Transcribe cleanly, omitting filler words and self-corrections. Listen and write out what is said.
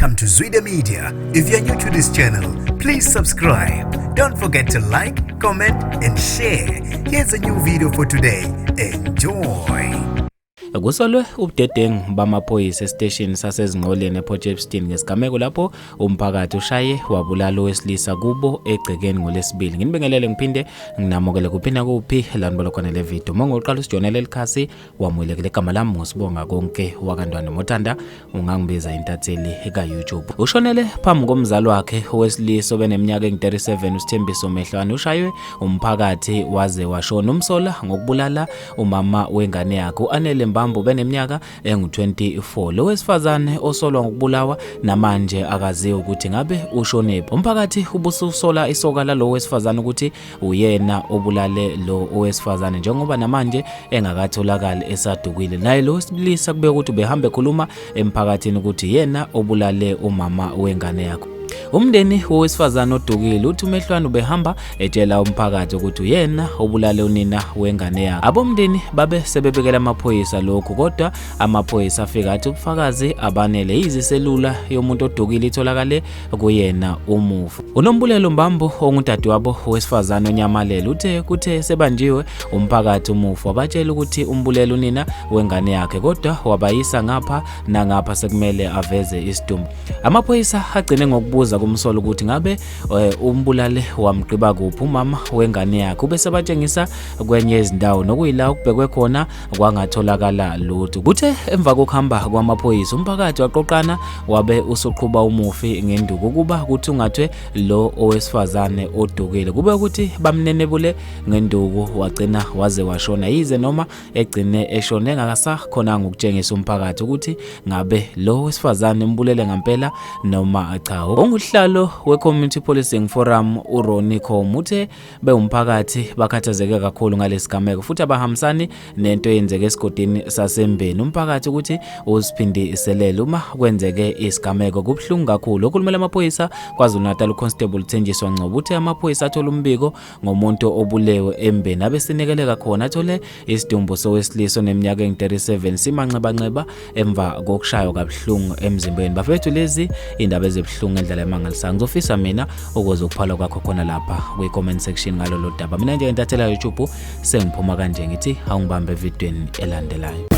Welcome to Zwida Media. If you're new to this channel, please subscribe. Don't forget to like, comment and share. Here's a new video for today. Enjoy. Kusolwe ubudedengu bamaphoyisa estation sasezingqoleni ePortshepstone ngesigameko lapho umphakathi ushaye wabulala owesilisa kubo egcekeni ngolesibili. Nginibingelele ngiphinde nginamukele kuphina kuphi lana lokho le video. Mongoqala uShonele elikhasi wamuyelekile igama lami ngosibonga konke wakandwana mothanda ungangibiza intatheli eka YouTube. Ushonele phambi komzali wakhe owesilisa obeneminyaka engu37 uSithembiso Mehlwane ushaywe umphakathi waze washona umsola ngokubulala umama wengane yakhe uAnele Mbambo beneminyaka engu24. Lo wesifazane osolwa ngokubulawa namanje akaziwa ukuthi ngabe ushonephi. Umphakathi ubususola isoka lalo wesifazane ukuthi uyena obulale lo owesifazane njengoba namanje engakatholakali esadukile. Naye lo wesilisa kube ukuthi behambe khuluma emphakathini ukuthi yena obulale umama wengane yakhe. Umndeni wowesifazane odukile uthi uMehlwane ubehamba etshela umphakathi ukuthi uyena obulale unina wengane yakhe. Abomndeni babe sebebekela amaphoyisa lokho, kodwa amaphoyisa afika athi ubufakazi abanele iziselula yomuntu odukile itholakale kuyena umufu. UNombulelo Mbambo ongudadewabo wesifazane onyamalele uthe kuthe sebanjiwe umphakathi umufu abatshela ukuthi umbulelo unina wengane yakhe, kodwa wabayisa ngapha nangapha sekumele aveze isidumbu. Amaphoyisa agcine ngokubuza kumsolo ukuthi ngabe umbulale wamgqiba kuphi umama wengane yakhe. Ubese batshengisa kwenye izindawo nokuyila ukubhekwe khona kwangatholakala lutho. Kuthe emva kokuhamba kwamaphoyisa umphakathi waqoqana wabe usuqhuba umufi ngenduku kuba kuthi ungathwe lo owesifazane odukile kube ukuthi bamnenebule ngenduku wagcina waze washona, yize noma egcine eshone engakasakhona ukutshengisa umphakathi ukuthi ngabe lo wesifazane umbulele ngempela noma cha. Onguhlalo we-Community Policing Forum uRonnie Khom uthe beumphakathi bakhathazeke kakhulu ngalesigameko futhi abahambisani nento eyenzeke esigodini sasembeni. Umphakathi ukuthi usiphindisele uma kwenzeke isigameko kubhlungu kakhulu. Okhulumela amaphoyisa KwaZulu-Natal uConstable Thenjiswa Ngcobo uthe amaphoyisa athola umbiko ngomuntu obulewe embeni abesinikeleka khona athole isidumbu sowesilisa neminyaka engu37 simanxeba emva kokushaywa kabhlungu emzimbeni. Bafethu lezi indaba ezibhlungu ngendlela emangalisayo. Ngizofisa mina ukuze ukuphala kwakho khona lapha kwi-comment section ngalo lo daba. Mina nje ngentathela YouTube sengiphuma kanje ngithi awungibambe evidweni elandelayo.